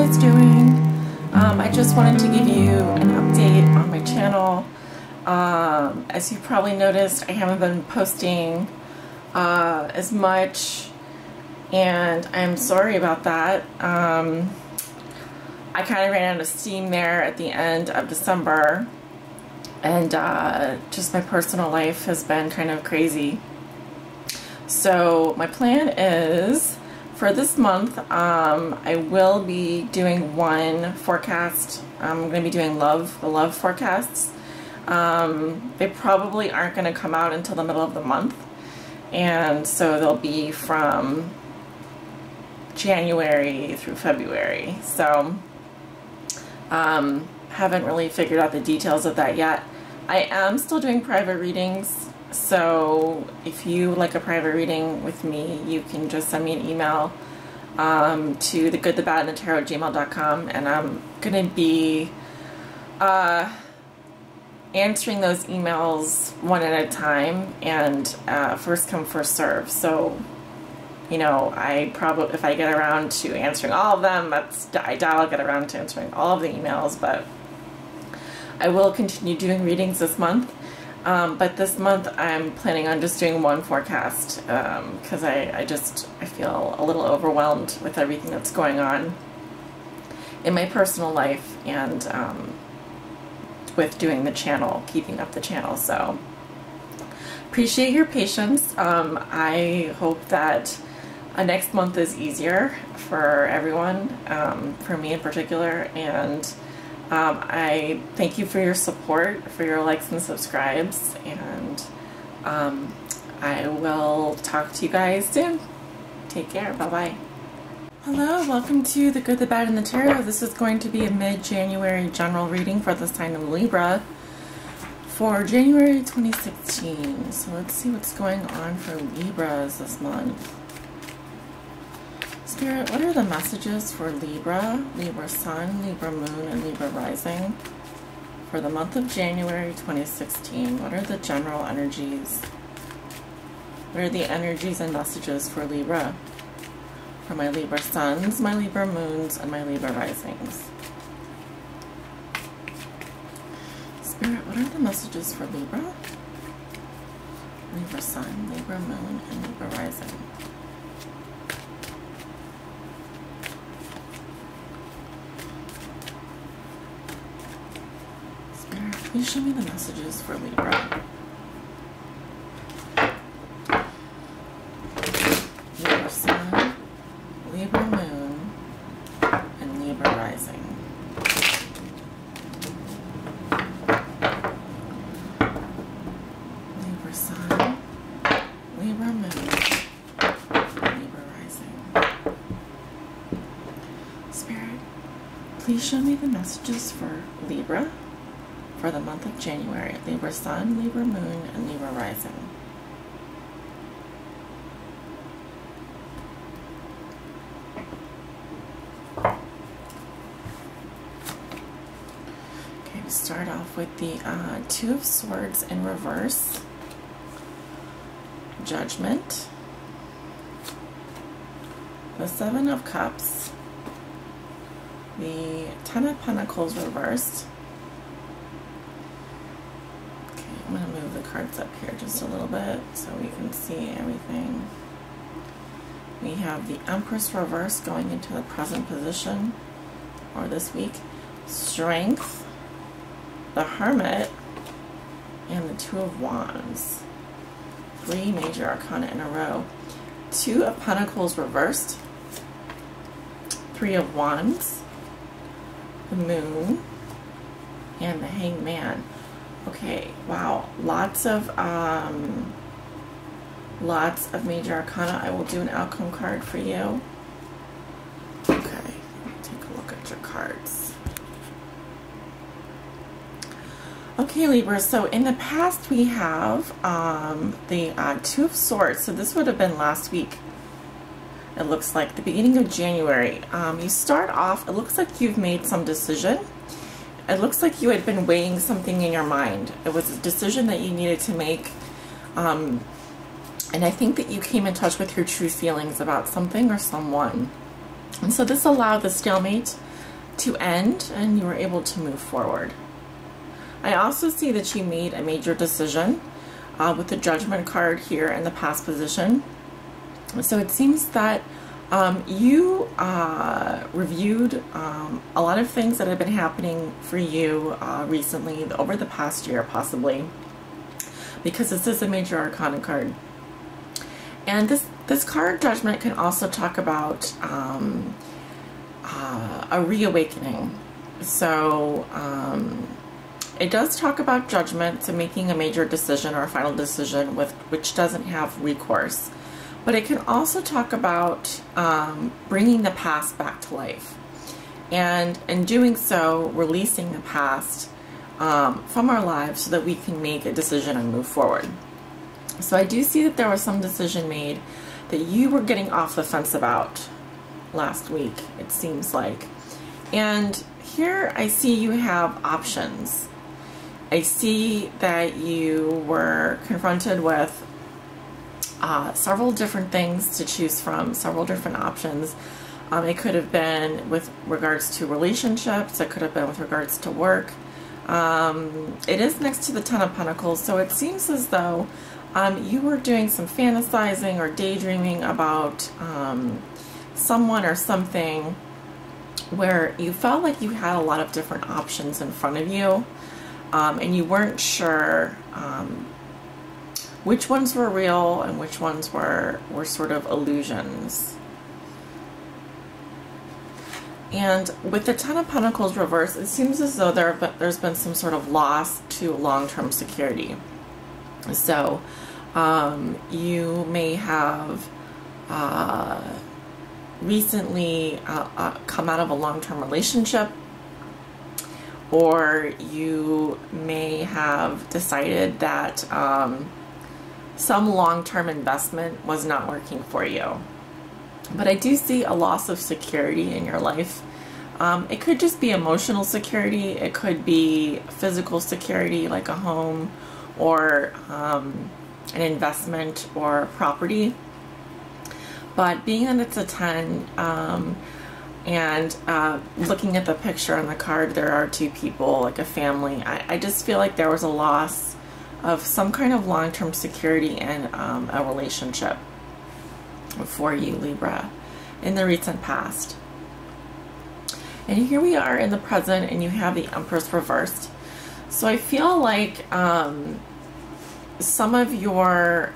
guys doing? I just wanted to give you an update on my channel. As you probably noticed, I haven't been posting as much, and I'm sorry about that. I kind of ran out of steam there at the end of December, and just my personal life has been kind of crazy. So my plan is, for this month, I will be doing one forecast. I'm going to be doing the love forecasts. They probably aren't going to come out until the middle of the month, and so they'll be from January through February. So haven't really figured out the details of that yet. I am still doing private readings, so if you like a private reading with me, you can just send me an email to thegoodthebadandthetarot@gmail.com, and I'm gonna be answering those emails one at a time, and first come, first serve. So, you know, if I get around to answering all of them, I doubt I'll get around to answering all of the emails, but I will continue doing readings this month. But this month I'm planning on just doing one forecast, because I feel a little overwhelmed with everything that's going on in my personal life, and with doing the channel, keeping up the channel. So appreciate your patience. I hope that next month is easier for everyone, for me in particular, and I thank you for your support, for your likes and subscribes, and I will talk to you guys soon. Take care. Bye-bye. Hello, welcome to The Good, the Bad, and the Tarot. This is going to be a mid-January general reading for the sign of Libra for January 2016. So let's see what's going on for Libras this month. Spirit, what are the messages for Libra, Libra Sun, Libra Moon, and Libra Rising for the month of January 2016? What are the general energies? What are the energies and messages for Libra? For my Libra Suns, my Libra Moons, and my Libra Risings. Spirit, what are the messages for Libra? Libra Sun, Libra Moon, and Libra Rising. Please show me the messages for Libra. Libra Sun, Libra Moon, and Libra Rising. Libra Sun, Libra Moon, Libra Rising. Spirit, please show me the messages for Libra for the month of January. Libra Sun, Libra Moon, and Libra Rising. Okay, we start off with the Two of Swords in reverse, Judgment, the Seven of Cups, the Ten of Pentacles reversed. I'm going to move the cards up here just a little bit so we can see everything. We have the Empress reverse going into the present position, or this week. Strength, the Hermit, and the Two of Wands. 3 major arcana in a row. Two of Pentacles reversed. 3 of Wands, the Moon, and the Hanged Man. Okay, wow, lots of major arcana. I will do an outcome card for you. Okay, take a look at your cards. Okay, Libra, so in the past we have the Two of Swords. So this would have been last week. It looks like the beginning of January. You start off, it looks like you've made some decision. It looks like you had been weighing something in your mind. It was a decision that you needed to make. And I think that you came in touch with your true feelings about something or someone. And so this allowed the stalemate to end, and you were able to move forward. I also see that you made a major decision with the Judgment card here in the past position. So it seems that you reviewed a lot of things that have been happening for you recently, over the past year possibly, because this is a major arcana card. And this card, Judgment, can also talk about a reawakening. So it does talk about judgment, so making a major decision or a final decision which doesn't have recourse. But it can also talk about bringing the past back to life. And in doing so, releasing the past from our lives so that we can make a decision and move forward. So I do see that there was some decision made that you were getting off the fence about last week, it seems like. And here I see you have options. I see that you were confronted with several different things to choose from, several different options. It could have been with regards to relationships, it could have been with regards to work. It is next to the Ten of Pentacles, so it seems as though you were doing some fantasizing or daydreaming about someone or something where you felt like you had a lot of different options in front of you, and you weren't sure which ones were real and which ones were sort of illusions. And with the Ten of Pentacles reversed, it seems as though there's been some sort of loss to long-term security. So you may have recently come out of a long-term relationship, or you may have decided that some long-term investment was not working for you. But I do see a loss of security in your life. It could just be emotional security. It could be physical security, like a home or an investment or property. But being that it's a 10, and looking at the picture on the card, there are two people, like a family. I just feel like there was a loss of some kind of long-term security in a relationship for you, Libra, in the recent past. And here we are in the present, and you have the Empress reversed. So I feel like some of your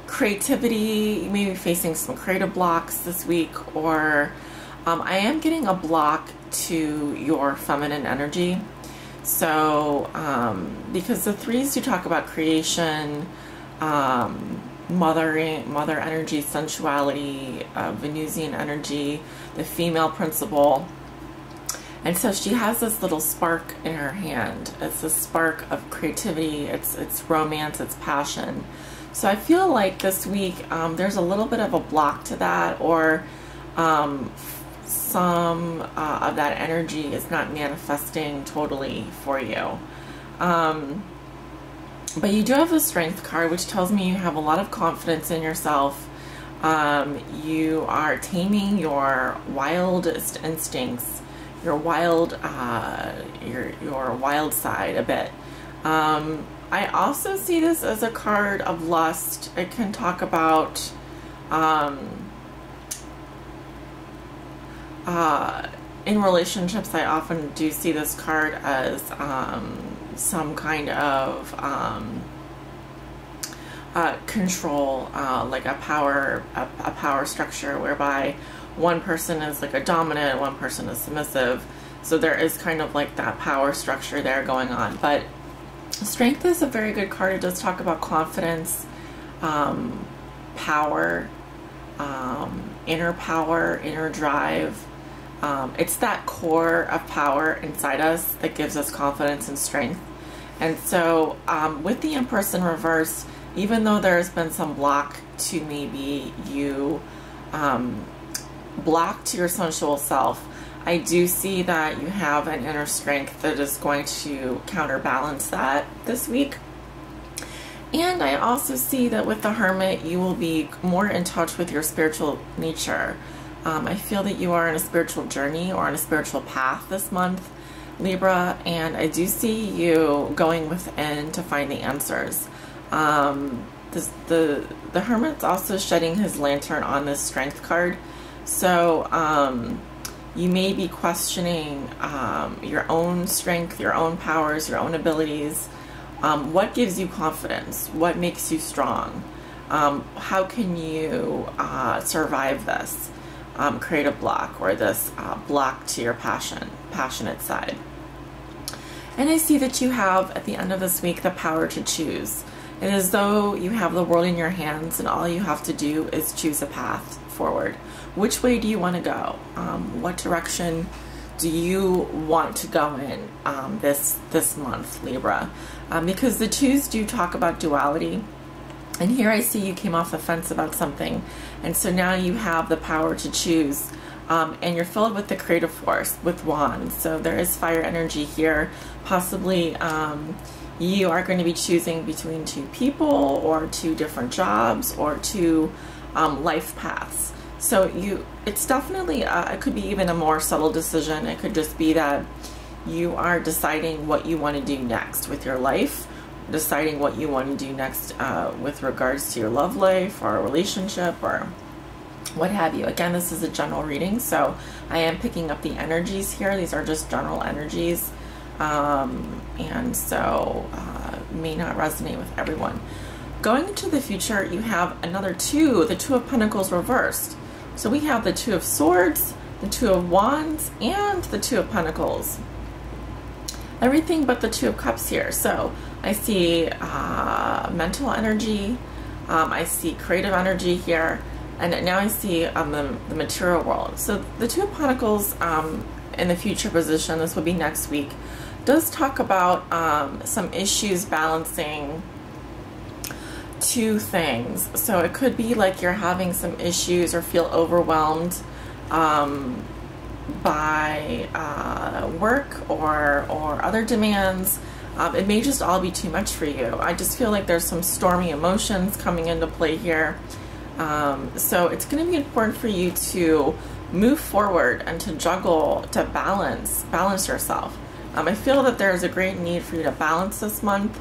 creativity, you may be facing some creative blocks this week, or I am getting a block to your feminine energy. So because the threes do talk about creation, mother energy, sensuality, Venusian energy, the female principle. And so she has this little spark in her hand. It's a spark of creativity, it's romance, it's passion. So I feel like this week there's a little bit of a block to that, or some of that energy is not manifesting totally for you. But you do have the Strength card, which tells me you have a lot of confidence in yourself. You are taming your wildest instincts, your wild side a bit. I also see this as a card of lust. It can talk about in relationships. I often do see this card as some kind of control, like a power structure whereby one person is like a dominant, one person is submissive. So there is kind of like that power structure there going on. But Strength is a very good card. It does talk about confidence, power, inner power, inner drive. It's that core of power inside us that gives us confidence and strength. And so with the Empress in reverse, even though there's been some block to maybe you blocked your sensual self, I do see that you have an inner strength that is going to counterbalance that this week. And I also see that with the Hermit, you will be more in touch with your spiritual nature. I feel that you are on a spiritual journey or on a spiritual path this month, Libra, and I do see you going within to find the answers. The Hermit's also shedding his lantern on this Strength card, so you may be questioning your own strength, your own powers, your own abilities. What gives you confidence? What makes you strong? How can you survive this creative block, or this block to your passionate side? And I see that you have, at the end of this week, the power to choose. It is as though you have the world in your hands, and all you have to do is choose a path forward. Which way do you want to go? What direction do you want to go in this month, Libra? Because the twos do talk about duality. And here I see you came off the fence about something. And so now you have the power to choose. And you're filled with the creative force, with wands. So there is fire energy here. Possibly you are going to be choosing between two people, or two different jobs, or two life paths. So it's definitely, it could be even a more subtle decision. It could just be that you are deciding what you want to do next with your life, deciding what you want to do next with regards to your love life or a relationship or what have you. Again, this is a general reading, so I am picking up the energies here. These are just general energies, and so may not resonate with everyone. Going into the future, you have another two, the Two of Pentacles reversed. So we have the Two of Swords, the Two of Wands, and the Two of Pentacles. Everything but the Two of Cups here. So I see mental energy, I see creative energy here, and now I see the material world. So the Two of Pentacles in the future position, this will be next week, does talk about some issues balancing two things. So it could be like you're having some issues or feel overwhelmed by work or other demands. It may just all be too much for you. I just feel like there's some stormy emotions coming into play here. So it's going to be important for you to move forward and to juggle, to balance yourself. I feel that there's a great need for you to balance this month,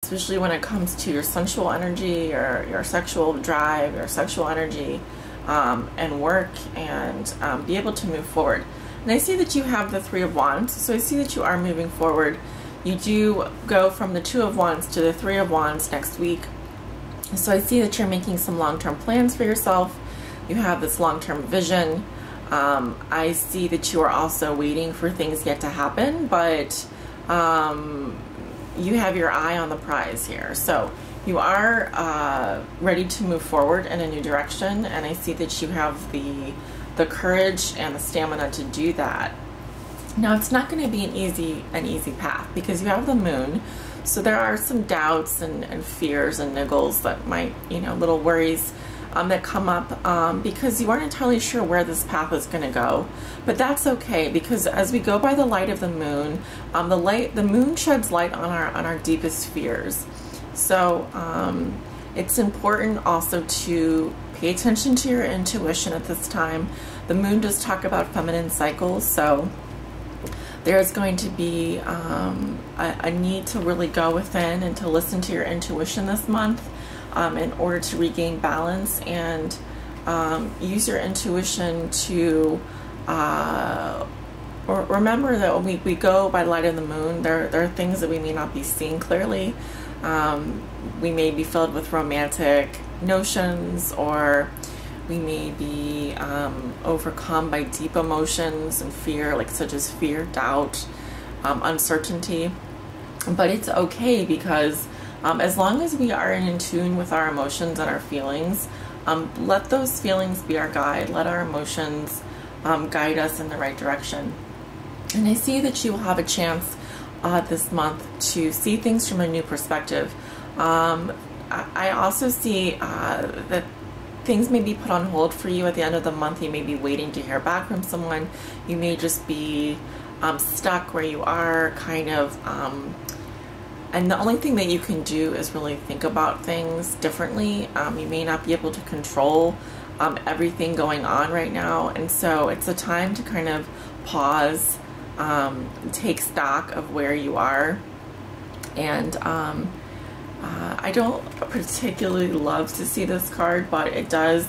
especially when it comes to your sensual energy, or your sexual drive, your sexual energy, and work, and be able to move forward. And I see that you have the Three of Wands, so I see that you are moving forward. You do go from the Two of Wands to the Three of Wands next week. So I see that you're making some long-term plans for yourself. You have this long-term vision. I see that you are also waiting for things yet to happen, but you have your eye on the prize here. So you are ready to move forward in a new direction, and I see that you have the courage and the stamina to do that. Now, it's not going to be an easy path, because you have the Moon, so there are some doubts and fears and niggles that might, little worries that come up because you aren't entirely sure where this path is going to go. But that's okay, because as we go by the light of the Moon, the Moon sheds light on our deepest fears. So it's important also to pay attention to your intuition at this time. The Moon does talk about feminine cycles, so there's going to be a need to really go within and to listen to your intuition this month in order to regain balance, and use your intuition to remember that when we go by the light of the Moon, there are things that we may not be seeing clearly. We may be filled with romantic notions, or we may be overcome by deep emotions and fear, such as fear, doubt, uncertainty. But it's okay, because as long as we are in tune with our emotions and our feelings, let those feelings be our guide. Let our emotions guide us in the right direction. And I see that you will have a chance this month to see things from a new perspective. I also see that things may be put on hold for you at the end of the month. You may be waiting to hear back from someone. You may just be stuck where you are, kind of, and the only thing that you can do is really think about things differently. You may not be able to control everything going on right now. And so it's a time to kind of pause, take stock of where you are. And I don't particularly love to see this card, but it does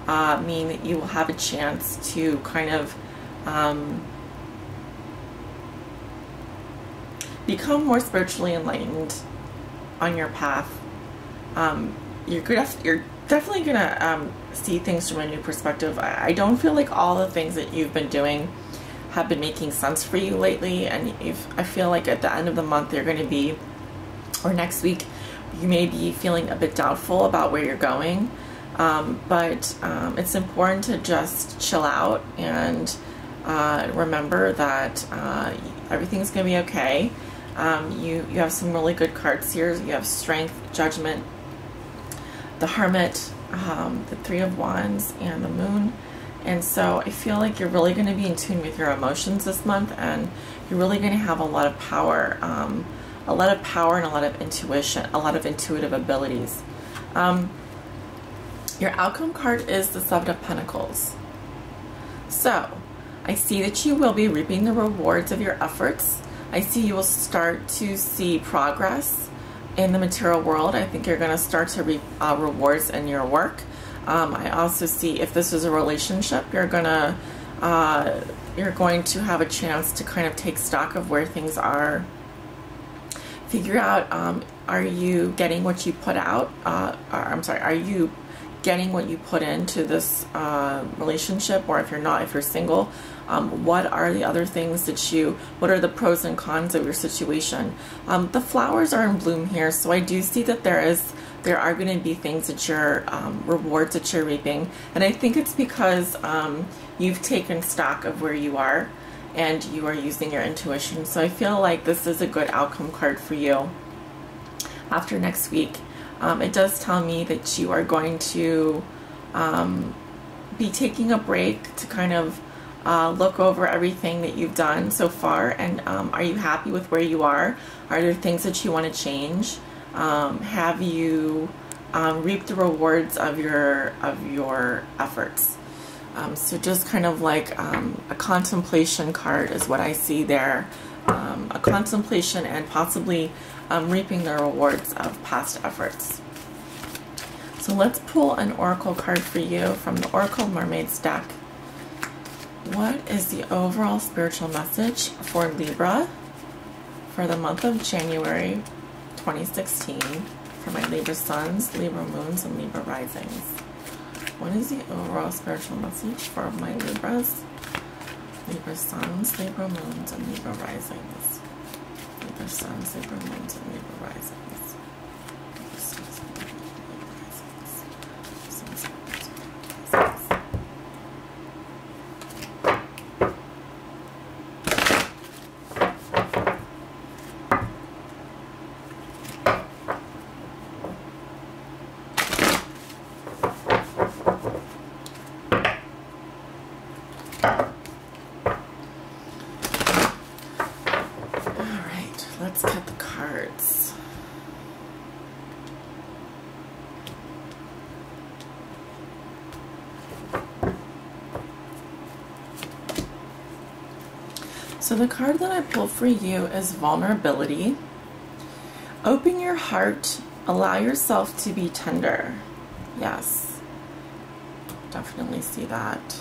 mean that you will have a chance to kind of become more spiritually enlightened on your path. You're definitely gonna see things from a new perspective. I don't feel like all the things that you've been doing have been making sense for you lately, and I feel like at the end of the month you're going to be, or next week, you may be feeling a bit doubtful about where you're going, but it's important to just chill out and remember that everything's going to be okay. You have some really good cards here. You have Strength, Judgment, the Hermit, the Three of Wands, and the Moon. And so I feel like you're really going to be in tune with your emotions this month, and you're really going to have a lot of power, and a lot of intuition, a lot of intuitive abilities. Your outcome card is the Seven of Pentacles. So I see that you will be reaping the rewards of your efforts. I see you will start to see progress in the material world. I think you're going to start to reap rewards in your work. I also see, if this is a relationship, you're going to have a chance to kind of take stock of where things are. Figure out, are you getting what you put out? Are you getting what you put into this relationship? Or if you're not, if you're single, what are the other things that what are the pros and cons of your situation? The flowers are in bloom here, so I do see that there are going to be things that you're, rewards that you're reaping. And I think it's because you've taken stock of where you are and you are using your intuition. So I feel like this is a good outcome card for you after next week. It does tell me that you are going to be taking a break to kind of look over everything that you've done so far, and are you happy with where you are? Are there things that you want to change? Have you reaped the rewards of your efforts? So just kind of like a contemplation card is what I see there. A contemplation and possibly reaping the rewards of past efforts. So let's pull an oracle card for you from the Oracle Mermaids deck. What is the overall spiritual message for Libra for the month of January 2016 for my Libra suns, Libra moons, and Libra risings? What is the overall spiritual message for my Libras? Libra suns, Libra moons, and Libra risings. Libra suns, Libra moons, and Libra risings. Libra suns, Libra risings. Suns, Libra risings. Let's cut the cards. So the card that I pulled for you is vulnerability. Open your heart, allow yourself to be tender. Yes, definitely see that.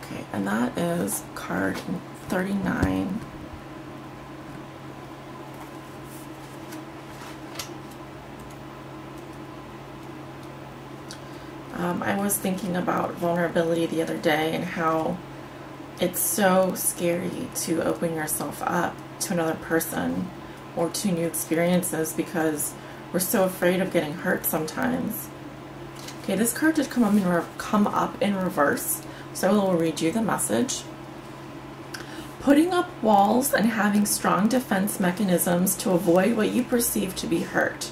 Okay, and that is card 39. I was thinking about vulnerability the other day and how it's so scary to open yourself up to another person or to new experiences because we're so afraid of getting hurt sometimes. Okay, this card did come up in reverse, so I will read you the message. Putting up walls and having strong defense mechanisms to avoid what you perceive to be hurt.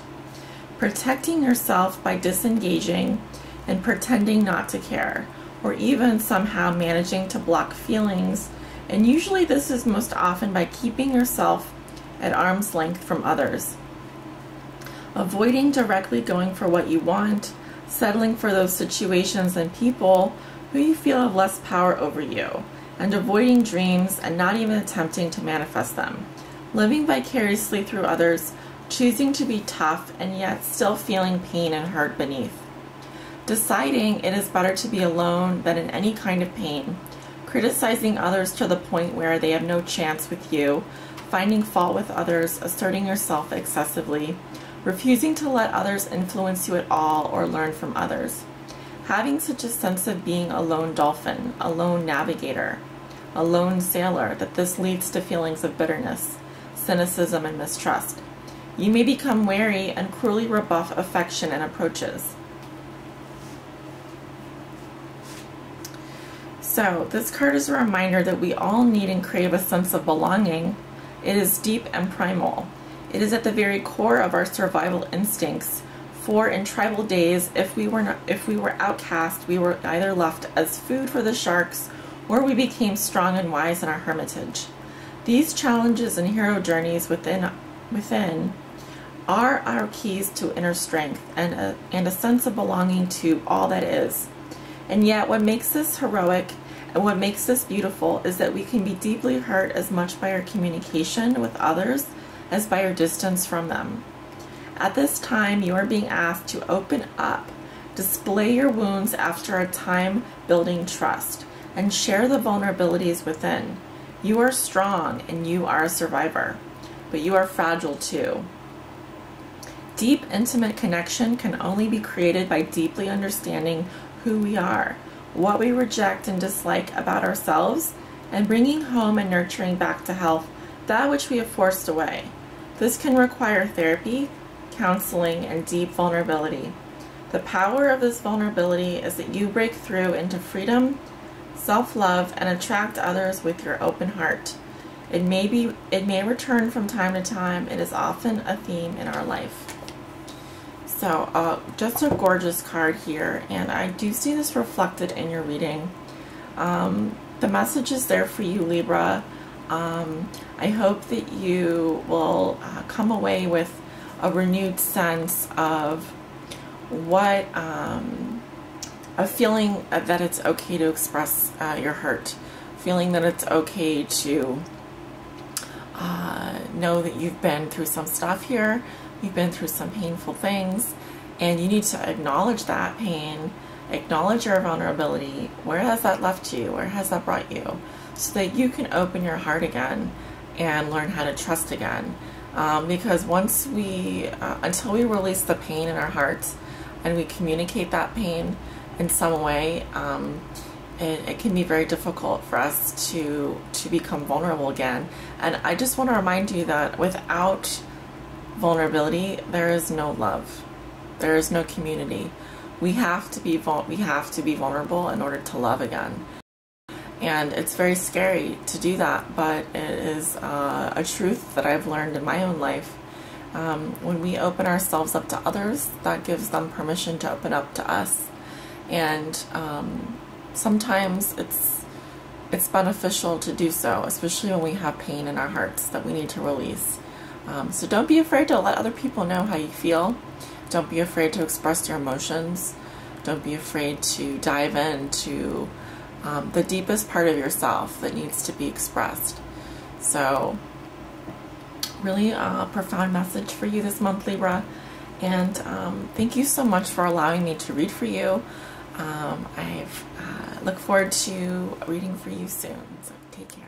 Protecting yourself by disengaging and pretending not to care, or even somehow managing to block feelings, and usually this is most often by keeping yourself at arm's length from others. avoiding directly going for what you want, settling for those situations and people who you feel have less power over you, and avoiding dreams and not even attempting to manifest them, living vicariously through others, choosing to be tough and yet still feeling pain and hurt beneath, deciding it is better to be alone than in any kind of pain, criticizing others to the point where they have no chance with you, finding fault with others, asserting yourself excessively, refusing to let others influence you at all or learn from others, having such a sense of being a lone dolphin, a lone navigator, a lone sailor, that this leads to feelings of bitterness, cynicism, and mistrust. You may become wary and cruelly rebuff affection and approaches. So this card is a reminder that we all need and crave a sense of belonging. It is deep and primal. It is at the very core of our survival instincts. For in tribal days, if we were outcast, we were either left as food for the sharks, or we became strong and wise in our hermitage. These challenges and hero journeys within are our keys to inner strength and a sense of belonging to all that is. And yet, what makes this heroic and what makes this beautiful is that we can be deeply hurt as much by our communication with others as by our distance from them. At this time, you are being asked to open up, display your wounds after a time building trust, and share the vulnerabilities within. You are strong and you are a survivor, but you are fragile too. Deep, intimate connection can only be created by deeply understanding who we are, what we reject and dislike about ourselves, and bringing home and nurturing back to health that which we have forced away. This can require therapy, counseling, and deep vulnerability. The power of this vulnerability is that you break through into freedom, self-love, and attract others with your open heart. It may return from time to time. It is often a theme in our life. So just a gorgeous card here, and I do see this reflected in your reading. The message is there for you, Libra. I hope that you will come away with a renewed sense of what a feeling that it's okay to express your hurt, feeling that it's okay to know that you've been through some stuff here, you've been through some painful things, and you need to acknowledge that pain, acknowledge your vulnerability. Where has that left you? Where has that brought you? So that you can open your heart again and learn how to trust again. Because once until we release the pain in our hearts and we communicate that pain in some way, it can be very difficult for us to become vulnerable again. And I just want to remind you that without vulnerability, there is no love. There is no community. We have to be vulnerable in order to love again. And it's very scary to do that, but it is a truth that I've learned in my own life. When we open ourselves up to others, that gives them permission to open up to us. And sometimes it's beneficial to do so, especially when we have pain in our hearts that we need to release. So don't be afraid to let other people know how you feel. Don't be afraid to express your emotions. Don't be afraid to dive into the deepest part of yourself that needs to be expressed. So really a profound message for you this month, Libra. And thank you so much for allowing me to read for you. I look forward to reading for you soon. So take care.